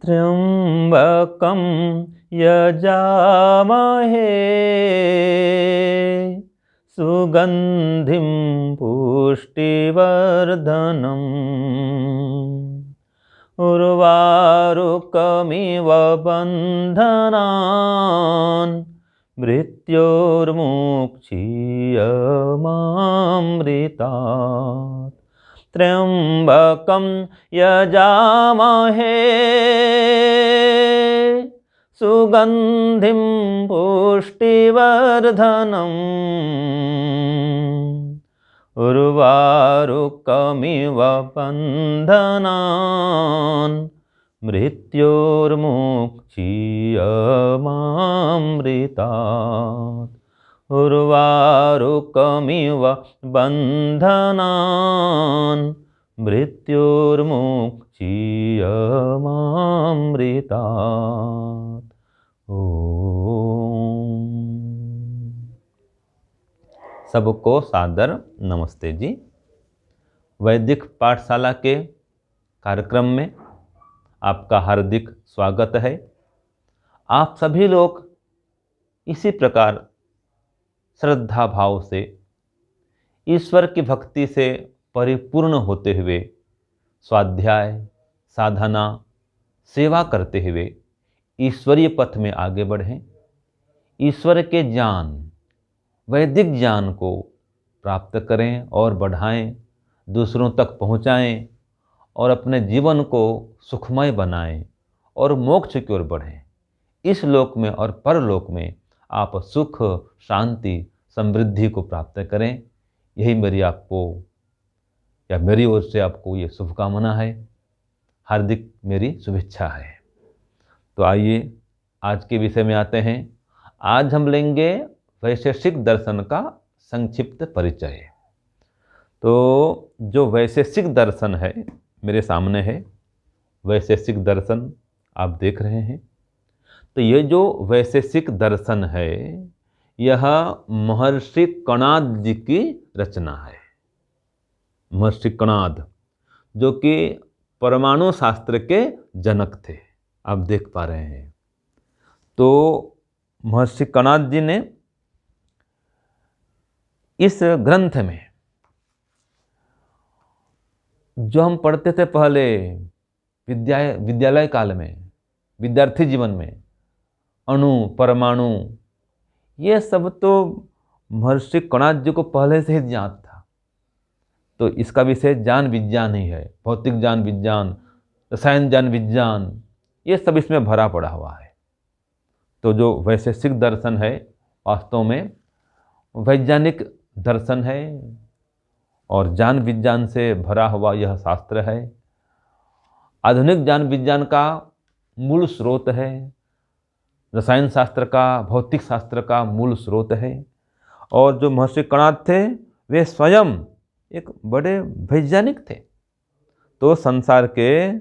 त्र्यंबकं यजामहे सुगंधिं पुष्टिवर्धनम् उर्वारुकमिव बन्धनान् मृत्योर्मुक्षीयमामृतात्। त्र्यंबकं यजामहे सुगंधिं पुष्टिवर्धनम् उर्वारुकमिव बन्धनान् मृत्योर्मुक्षीयमामृतात्। उर्वारुकमिव बन्धनान् मृत्योर्मुक्षीयमामृतात्। ओम। सबको सादर नमस्ते जी। वैदिक पाठशाला के कार्यक्रम में आपका हार्दिक स्वागत है। आप सभी लोग इसी प्रकार श्रद्धा भाव से ईश्वर की भक्ति से परिपूर्ण होते हुए स्वाध्याय, साधना, सेवा करते हुए ईश्वरीय पथ में आगे बढ़ें। ईश्वर के ज्ञान, वैदिक ज्ञान को प्राप्त करें और बढ़ाएं, दूसरों तक पहुंचाएं और अपने जीवन को सुखमय बनाएं और मोक्ष की ओर बढ़ें। इस लोक में और परलोक में आप सुख, शांति, समृद्धि को प्राप्त करें। यही मेरी ओर से आपको ये शुभकामना है, हार्दिक मेरी शुभेच्छा है। तो आइए आज के विषय में आते हैं। आज हम लेंगे वैशेषिक दर्शन का संक्षिप्त परिचय। तो जो वैशेषिक दर्शन है मेरे सामने है, वैशेषिक दर्शन आप देख रहे हैं। तो ये जो वैशेषिक दर्शन है यह महर्षि कणाद जी की रचना है। महर्षि कणाद जो कि परमाणु शास्त्र के जनक थे, आप देख पा रहे हैं। तो महर्षि कणाद जी ने इस ग्रंथ में जो हम पढ़ते थे पहले विद्यालय काल में, विद्यार्थी जीवन में, अणु, परमाणु, ये सब तो महर्षि कणाद जी को पहले से ही ज्ञात था। तो इसका विषय ज्ञान विज्ञान ही है। भौतिक ज्ञान विज्ञान, रसायन ज्ञान विज्ञान, ये सब इसमें भरा पड़ा हुआ है। तो जो वैशेषिक दर्शन है वास्तव में वैज्ञानिक दर्शन है और ज्ञान विज्ञान से भरा हुआ यह शास्त्र है। आधुनिक ज्ञान विज्ञान का मूल स्रोत है, रसायन शास्त्र का, भौतिक शास्त्र का मूल स्रोत है। और जो महर्षि कणाद थे वे स्वयं एक बड़े वैज्ञानिक थे। तो संसार के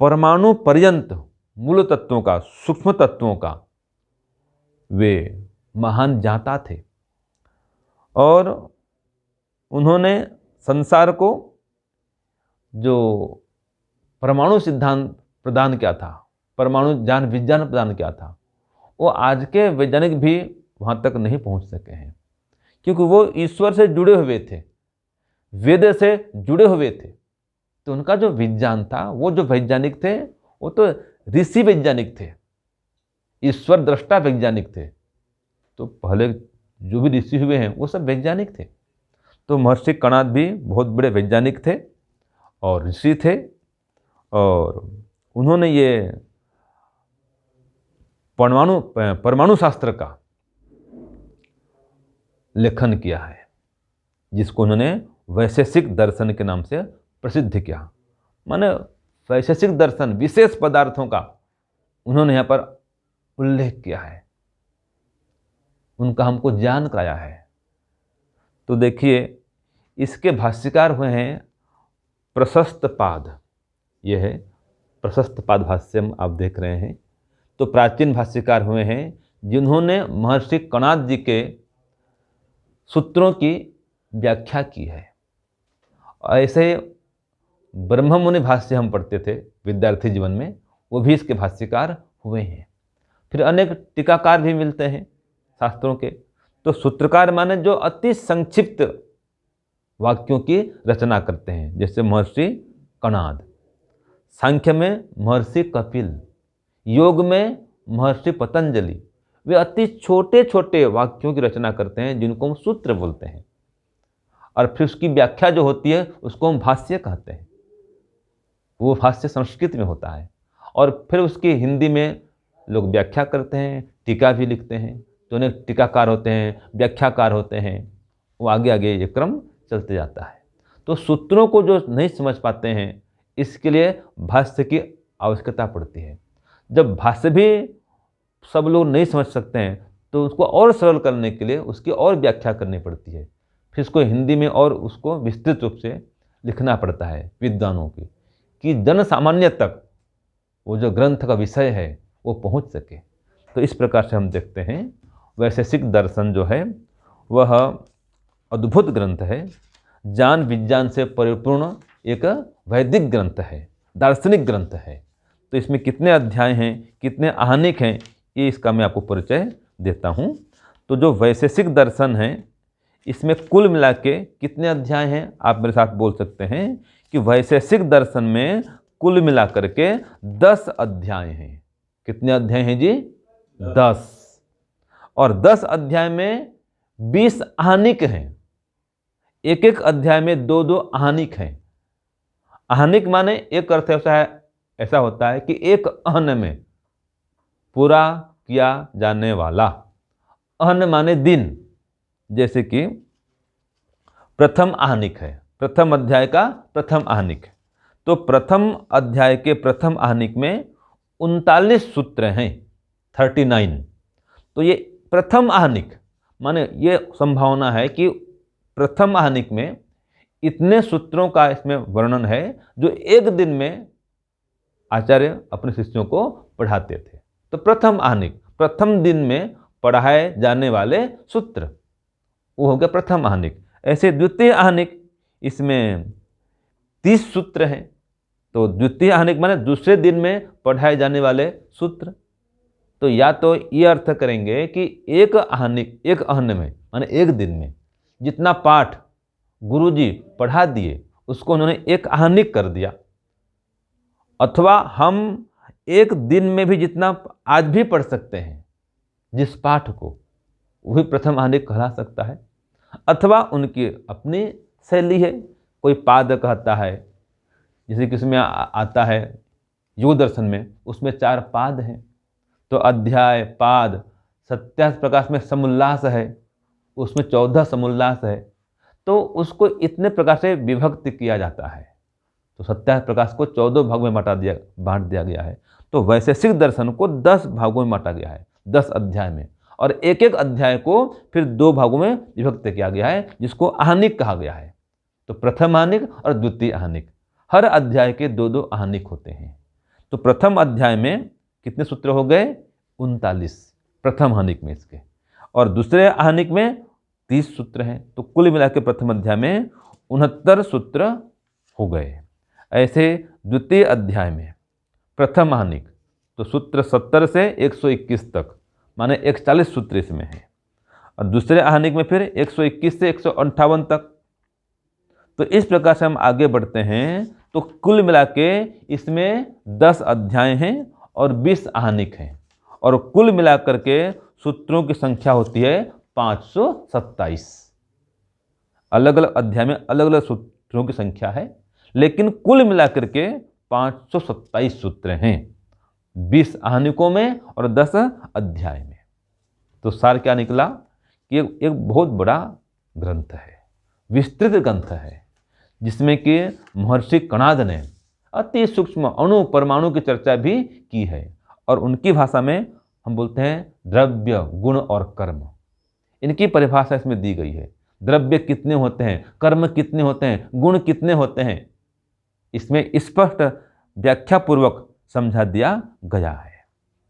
परमाणु पर्यंत मूल तत्वों का, सूक्ष्म तत्वों का वे महान ज्ञाता थे और उन्होंने संसार को जो परमाणु सिद्धांत प्रदान किया था, परमाणु ज्ञान विज्ञान प्रदान किया था, वो आज के वैज्ञानिक भी वहाँ तक नहीं पहुँच सके हैं, क्योंकि वो ईश्वर से जुड़े हुए थे, वेद से जुड़े हुए थे। तो उनका जो विज्ञान था, वो जो वैज्ञानिक थे वो तो ऋषि वैज्ञानिक थे, ईश्वर दृष्टा वैज्ञानिक थे। तो पहले जो भी ऋषि हुए हैं वो सब वैज्ञानिक थे। तो महर्षि कणाद भी बहुत बड़े वैज्ञानिक थे और ऋषि थे और उन्होंने ये परमाणु शास्त्र का लेखन किया है, जिसको उन्होंने वैशेषिक दर्शन के नाम से प्रसिद्ध किया। माने वैशेषिक दर्शन, विशेष पदार्थों का उन्होंने यहाँ पर उल्लेख किया है, उनका हमको ज्ञान कराया है। तो देखिए इसके भाष्यकार हुए हैं प्रशस्त पाद। ये है प्रशस्त पाद भाष्य आप देख रहे हैं। तो प्राचीन भाष्यकार हुए हैं जिन्होंने महर्षि कणाद जी के सूत्रों की व्याख्या की है। ऐसे ब्रह्ममुनि भाष्य हम पढ़ते थे विद्यार्थी जीवन में, वो भी इसके भाष्यकार हुए हैं। फिर अनेक टीकाकार भी मिलते हैं शास्त्रों के। तो सूत्रकार माने जो अति संक्षिप्त वाक्यों की रचना करते हैं, जैसे महर्षि कणाद, सांख्य में महर्षि कपिल, योग में महर्षि पतंजलि। वे अति छोटे छोटे वाक्यों की रचना करते हैं जिनको हम सूत्र बोलते हैं, और फिर उसकी व्याख्या जो होती है उसको हम भाष्य कहते हैं। वो भाष्य संस्कृत में होता है, और फिर उसकी हिंदी में लोग व्याख्या करते हैं, टीका भी लिखते हैं। तो उन्हें टीकाकार होते हैं, व्याख्याकार होते हैं, वो आगे आगे ये क्रम चलते जाता है। तो सूत्रों को जो नहीं समझ पाते हैं, इसके लिए भाष्य की आवश्यकता पड़ती है। जब भाष्य भी सब लोग नहीं समझ सकते हैं तो उसको और सरल करने के लिए उसकी और व्याख्या करनी पड़ती है। फिर उसको हिंदी में और उसको विस्तृत रूप से लिखना पड़ता है विद्वानों की, कि जन सामान्य तक वो जो ग्रंथ का विषय है वो पहुंच सके। तो इस प्रकार से हम देखते हैं वैशेषिक दर्शन जो है वह अद्भुत ग्रंथ है, ज्ञान विज्ञान से परिपूर्ण एक वैदिक ग्रंथ है, दार्शनिक ग्रंथ है। तो इसमें कितने अध्याय हैं, कितने आहनिक हैं, ये इसका मैं आपको परिचय देता हूँ। तो जो वैशेषिक दर्शन है इसमें कुल मिला के कितने अध्याय हैं, आप मेरे साथ बोल सकते हैं कि वैशेषिक दर्शन में कुल मिला करके 10 अध्याय हैं। कितने अध्याय हैं जी? 10। और 10 अध्याय में 20 आहनिक हैं। एक एक अध्याय में 2-2 आहनिक हैं। आहनिक माने एक अर्थ ऐसा होता है कि एक अहन में पूरा किया जाने वाला। अहन माने दिन, जैसे कि प्रथम आहनिक है, प्रथम अध्याय का प्रथम आहनिक। तो प्रथम अध्याय के प्रथम आहनिक में 39 सूत्र हैं, 39। तो ये प्रथम आहनिक माने ये संभावना है कि प्रथम आहनिक में इतने सूत्रों का इसमें वर्णन है जो एक दिन में आचार्य अपने शिष्यों को पढ़ाते थे। तो प्रथम आहनिक, प्रथम दिन में पढ़ाए जाने वाले सूत्र, वो हो गया प्रथम आहनिक। ऐसे द्वितीय आहनिक, इसमें 30 सूत्र हैं। तो द्वितीय आहनिक माने दूसरे दिन में पढ़ाए जाने वाले सूत्र। तो या तो ये अर्थ करेंगे कि एक आहनिक, एक आहन में माने एक दिन में जितना पाठ गुरुजी पढ़ा दिए उसको उन्होंने एक आहनिक कर दिया, अथवा हम एक दिन में भी जितना आज भी पढ़ सकते हैं जिस पाठ को, वही प्रथम आहनिक कहला सकता है। अथवा उनकी अपनी शैली है, कोई पाद कहता है, जैसे कि उसमें आता है योग दर्शन में, उसमें 4 पाद हैं। तो अध्याय, पाद, सत्यास प्रकाश में समुल्लास है, उसमें 14 समुल्लास है। तो उसको इतने प्रकार से विभक्त किया जाता है। तो सत्यास प्रकाश को 14 भागों में बांट दिया गया है। तो वैशेषिक दर्शन को 10 भागों में बांटा गया है, 10 अध्याय में, और एक एक अध्याय को फिर 2 भागों में विभक्त किया गया है, जिसको आहनिक कहा गया है। तो प्रथम आहनिक और द्वितीय आहनिक, हर अध्याय के 2-2 आहनिक होते हैं। तो प्रथम अध्याय में कितने सूत्र हो गए? 39 प्रथम आहनिक में इसके, और दूसरे आहनिक में 30 सूत्र हैं। तो कुल मिला के प्रथम अध्याय में 69 सूत्र हो गए। ऐसे द्वितीय अध्याय में प्रथम आहनिक तो सूत्र 70 से 121 तक, माने 41 सूत्र इसमें है, और दूसरे आहनिक में फिर 121 से 158 तक। तो इस प्रकार से हम आगे बढ़ते हैं। तो कुल मिला के इसमें 10 अध्याय हैं और 20 आहनिक हैं, और कुल मिलाकर के सूत्रों की संख्या होती है 527। अलग अलग अध्याय में अलग अलग सूत्रों की संख्या है, लेकिन कुल मिलाकर के 527 सूत्र हैं, 20 आहनिकों में और 10 अध्याय में। तो सार क्या निकला कि एक बहुत बड़ा ग्रंथ है, विस्तृत ग्रंथ है, जिसमें कि महर्षि कणाद ने अति सूक्ष्म अणु परमाणु की चर्चा भी की है। और उनकी भाषा में हम बोलते हैं द्रव्य, गुण और कर्म, इनकी परिभाषा इसमें दी गई है। द्रव्य कितने होते हैं, कर्म कितने होते हैं, गुण कितने होते हैं, इसमें स्पष्ट व्याख्या पूर्वक समझा दिया गया है।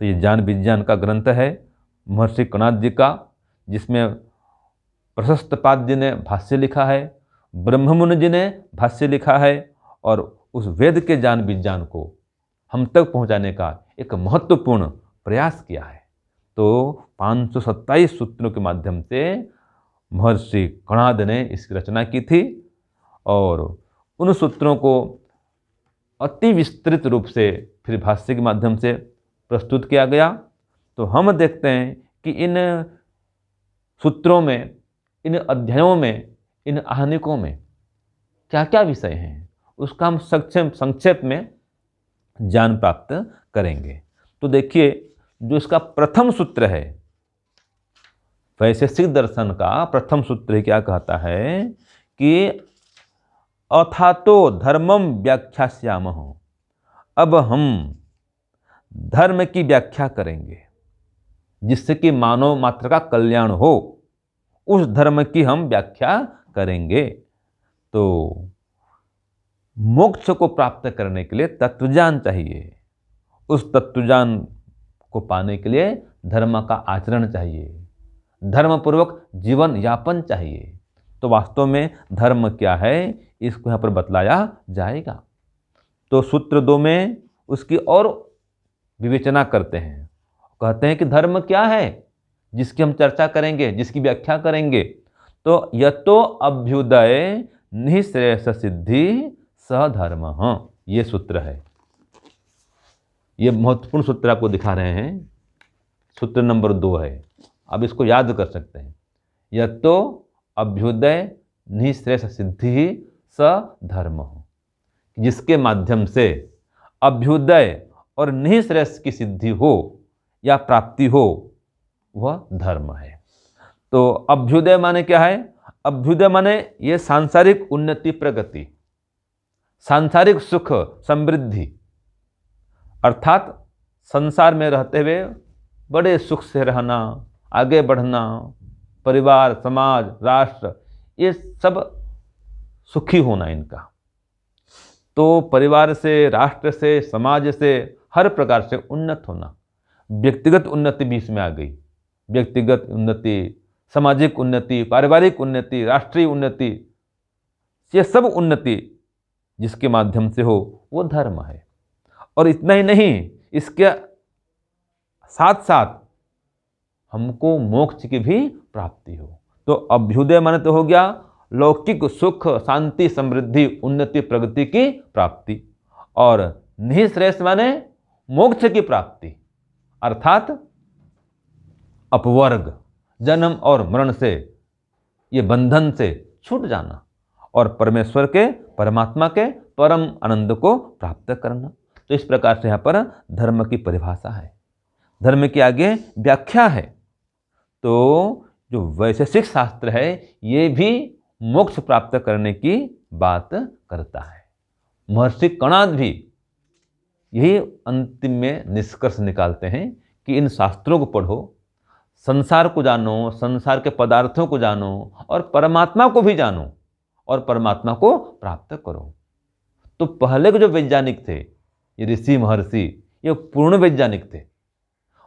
तो ये ज्ञान विज्ञान का ग्रंथ है, महर्षि कणाद जी का, जिसमें प्रशस्त पाद ने भाष्य लिखा है, ब्रह्ममुनि जी ने भाष्य लिखा है, और उस वेद के ज्ञान विज्ञान को हम तक पहुंचाने का एक महत्वपूर्ण प्रयास किया है। तो 527 सूत्रों के माध्यम से महर्षि कणाद ने इसकी रचना की थी, और उन सूत्रों को अति विस्तृत रूप से फिर भाष्य के माध्यम से प्रस्तुत किया गया। तो हम देखते हैं कि इन सूत्रों में, इन अध्यायों में, इन आहनिकों में क्या क्या विषय हैं, उसका हम संक्षेप में ज्ञान प्राप्त करेंगे। तो देखिए, जो इसका प्रथम सूत्र है, वैशेषिक दर्शन का प्रथम सूत्र क्या कहता है कि अथातो धर्मम व्याख्यास्यामः, अब हम धर्म की व्याख्या करेंगे जिससे कि मानव मात्र का कल्याण हो, उस धर्म की हम व्याख्या करेंगे। तो मोक्ष को प्राप्त करने के लिए तत्वज्ञान चाहिए, उस तत्वज्ञान को पाने के लिए धर्म का आचरण चाहिए, धर्मपूर्वक जीवन यापन चाहिए। तो वास्तव में धर्म क्या है, इसको यहाँ पर बतलाया जाएगा। तो सूत्र 2 में उसकी और विवेचना करते हैं, कहते हैं कि धर्म क्या है जिसकी हम चर्चा करेंगे, जिसकी व्याख्या करेंगे। तो यतो अभ्युदय निःश्रेयस सिद्धि सधर्म, ये सूत्र है। ये महत्वपूर्ण सूत्र आपको दिखा रहे हैं, सूत्र नंबर 2 है। अब इसको याद कर सकते हैं, यतो अभ्युदय निःश्रेयस सिद्धि सधर्म, जिसके माध्यम से अभ्युदय और निःश्रेयस की सिद्धि हो या प्राप्ति हो, वह धर्म है। तो अभ्युदय माने क्या है? अभ्युदय माने ये सांसारिक उन्नति, प्रगति, सांसारिक सुख, समृद्धि, अर्थात संसार में रहते हुए बड़े सुख से रहना, आगे बढ़ना, परिवार, समाज, राष्ट्र, ये सब सुखी होना इनका। तो परिवार से, राष्ट्र से, समाज से हर प्रकार से उन्नत होना, व्यक्तिगत उन्नति भी इसमें आ गई, व्यक्तिगत उन्नति, सामाजिक उन्नति, पारिवारिक उन्नति, राष्ट्रीय उन्नति, ये सब उन्नति जिसके माध्यम से हो वो धर्म है। और इतना ही नहीं, इसके साथ साथ हमको मोक्ष की भी प्राप्ति हो। तो अभ्युदय माने तो हो गया लौकिक सुख, शांति, समृद्धि, उन्नति, प्रगति की प्राप्ति, और निःश्रेयस माने मोक्ष की प्राप्ति, अर्थात अपवर्ग, जन्म और मरण से, ये बंधन से छूट जाना और परमेश्वर के, परमात्मा के परम आनंद को प्राप्त करना। तो इस प्रकार से यहाँ पर धर्म की परिभाषा है, धर्म की आगे व्याख्या है। तो जो वैशेषिक शास्त्र है ये भी मोक्ष प्राप्त करने की बात करता है। महर्षि कणाद भी यही अंतिम में निष्कर्ष निकालते हैं कि इन शास्त्रों को पढ़ो, संसार को जानो, संसार के पदार्थों को जानो, और परमात्मा को भी जानो, और परमात्मा को प्राप्त करो। तो पहले के जो वैज्ञानिक थे, ये ऋषि महर्षि, ये पूर्ण वैज्ञानिक थे,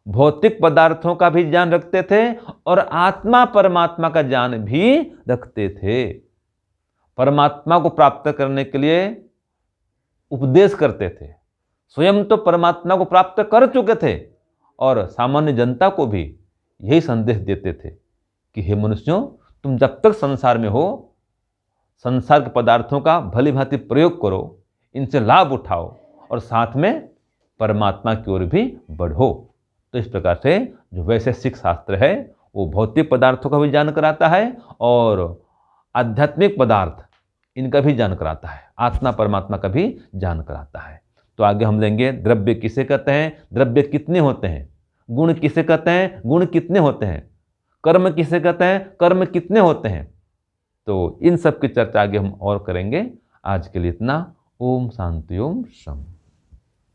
भौतिक पदार्थों का भी ज्ञान रखते थे और आत्मा परमात्मा का ज्ञान भी रखते थे। परमात्मा को प्राप्त करने के लिए उपदेश करते थे, स्वयं तो परमात्मा को प्राप्त कर चुके थे, और सामान्य जनता को भी यही संदेश देते थे कि हे मनुष्यों, तुम जब तक संसार में हो, संसार के पदार्थों का भली भांति प्रयोग करो, इनसे लाभ उठाओ, और साथ में परमात्मा की ओर भी बढ़ो। तो इस प्रकार से जो वैशेषिक शास्त्र है वो भौतिक पदार्थों का भी ज्ञान कराता है और आध्यात्मिक पदार्थ इनका भी ज्ञान कराता है, आत्मा परमात्मा का भी ज्ञान कराता है। तो आगे हम लेंगे द्रव्य किसे कहते हैं, द्रव्य कितने होते हैं, गुण किसे कहते हैं, गुण कितने होते हैं, कर्म किसे कहते हैं, कर्म कितने होते हैं। तो इन सब की चर्चा आगे हम और करेंगे। आज के लिए इतना। ओम शांति, ओम शम।